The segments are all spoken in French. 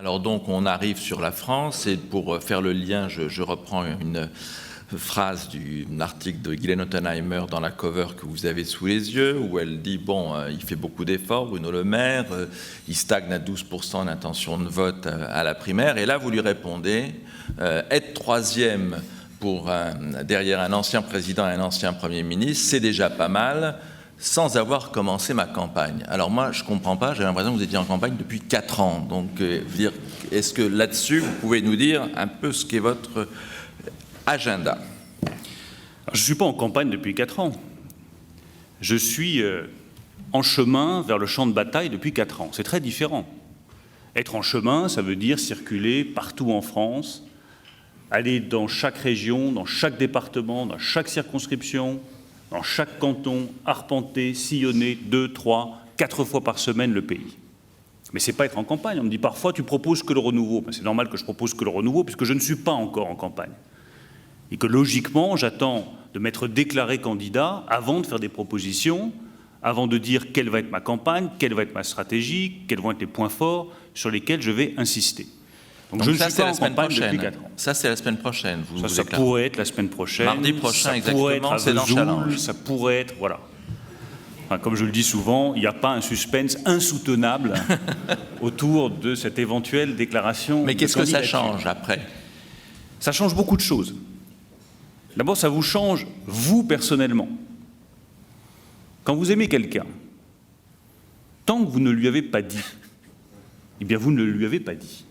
Alors donc on arrive sur la France et pour faire le lien, je reprends une phrase d'un article de Guylaine Ottenheimer dans la cover que vous avez sous les yeux où elle dit bon, il fait beaucoup d'efforts, Bruno Le Maire, il stagne à 12% d'intention de vote à la primaire et là vous lui répondez être troisième derrière un ancien président et un ancien Premier ministre, c'est déjà pas mal, sans avoir commencé ma campagne. Alors moi, je ne comprends pas, j'ai l'impression que vous étiez en campagne depuis 4 ans. Donc, est-ce que là-dessus, vous pouvez nous dire un peu ce qu'est votre agenda? Je ne suis pas en campagne depuis 4 ans. Je suis en chemin vers le champ de bataille depuis 4 ans. C'est très différent. Être en chemin, ça veut dire circuler partout en France, aller dans chaque région, dans chaque département, dans chaque circonscription, dans chaque canton, arpenter, sillonner 2, 3, 4 fois par semaine le pays. Mais ce n'est pas être en campagne. On me dit parfois, tu proposes que le renouveau. Ben, c'est normal que je propose que le renouveau, puisque je ne suis pas encore en campagne. Et que logiquement, j'attends de m'être déclaré candidat avant de faire des propositions, avant de dire quelle va être ma campagne, quelle va être ma stratégie, quels vont être les points forts sur lesquels je vais insister. Donc je ne suis pas en campagne depuis 4 ans. Ça, c'est la semaine prochaine. Ça pourrait être la semaine prochaine. Mardi prochain, exactement, c'est dans Challenge. Ça pourrait être, voilà. Enfin, comme je le dis souvent, il n'y a pas un suspense insoutenable autour de cette éventuelle déclaration. Mais qu'est-ce que ça change après? Ça change beaucoup de choses. D'abord, ça vous change, vous, personnellement. Quand vous aimez quelqu'un, tant que vous ne lui avez pas dit, eh bien, vous ne lui avez pas dit.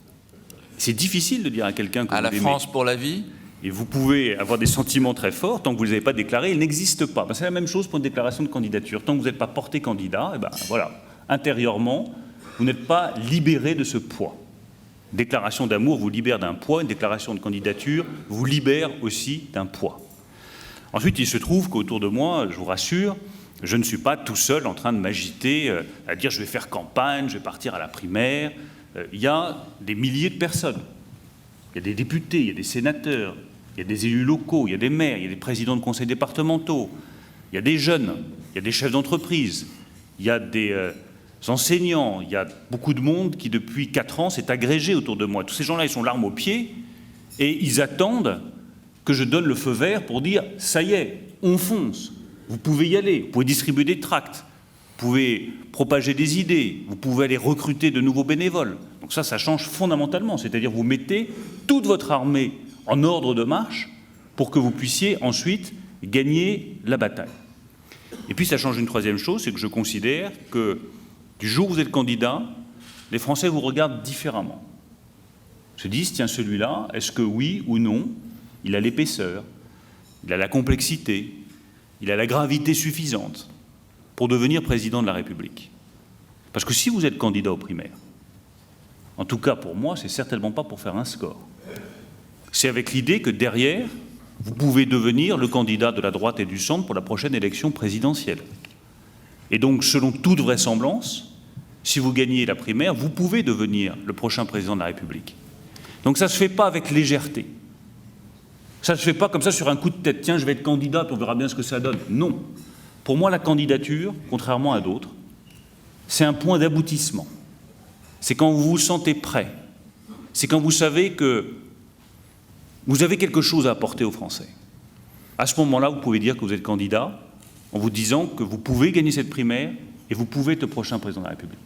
C'est difficile de dire à quelqu'un que vous l'aimez. À la France pour la vie? Et vous pouvez avoir des sentiments très forts, tant que vous ne les avez pas déclarés, ils n'existent pas. Ben, c'est la même chose pour une déclaration de candidature. Tant que vous n'êtes pas porté candidat, eh ben, voilà, intérieurement, vous n'êtes pas libéré de ce poids. Une déclaration d'amour vous libère d'un poids, une déclaration de candidature vous libère aussi d'un poids. Ensuite, il se trouve qu'autour de moi, je vous rassure, je ne suis pas tout seul en train de m'agiter, à dire je vais faire campagne, je vais partir à la primaire. Il y a des milliers de personnes. Il y a des députés, il y a des sénateurs, il y a des élus locaux, il y a des maires, il y a des présidents de conseils départementaux, il y a des jeunes, il y a des chefs d'entreprise, il y a des enseignants, il y a beaucoup de monde qui, depuis 4 ans, s'est agrégé autour de moi. Tous ces gens-là, ils sont l'arme au pied et ils attendent que je donne le feu vert pour dire « ça y est, on fonce, vous pouvez y aller, vous pouvez distribuer des tracts, vous pouvez propager des idées, vous pouvez aller recruter de nouveaux bénévoles ». Donc ça change fondamentalement, c'est-à-dire vous mettez toute votre armée en ordre de marche pour que vous puissiez ensuite gagner la bataille. Et puis ça change une troisième chose, c'est que je considère que du jour où vous êtes candidat, les Français vous regardent différemment. Ils se disent, tiens, celui-là, est-ce que oui ou non, il a l'épaisseur, il a la complexité, il a la gravité suffisante pour devenir président de la République. Parce que si vous êtes candidat aux primaires, en tout cas pour moi, c'est certainement pas pour faire un score. C'est avec l'idée que derrière, vous pouvez devenir le candidat de la droite et du centre pour la prochaine élection présidentielle. Et donc, selon toute vraisemblance, si vous gagnez la primaire, vous pouvez devenir le prochain président de la République. Donc ça ne se fait pas avec légèreté. Ça ne se fait pas comme ça sur un coup de tête. Tiens, je vais être candidat, puis on verra bien ce que ça donne. Non. Pour moi, la candidature, contrairement à d'autres, c'est un point d'aboutissement. C'est quand vous vous sentez prêt. C'est quand vous savez que vous avez quelque chose à apporter aux Français. À ce moment-là, vous pouvez dire que vous êtes candidat en vous disant que vous pouvez gagner cette primaire et vous pouvez être le prochain président de la République.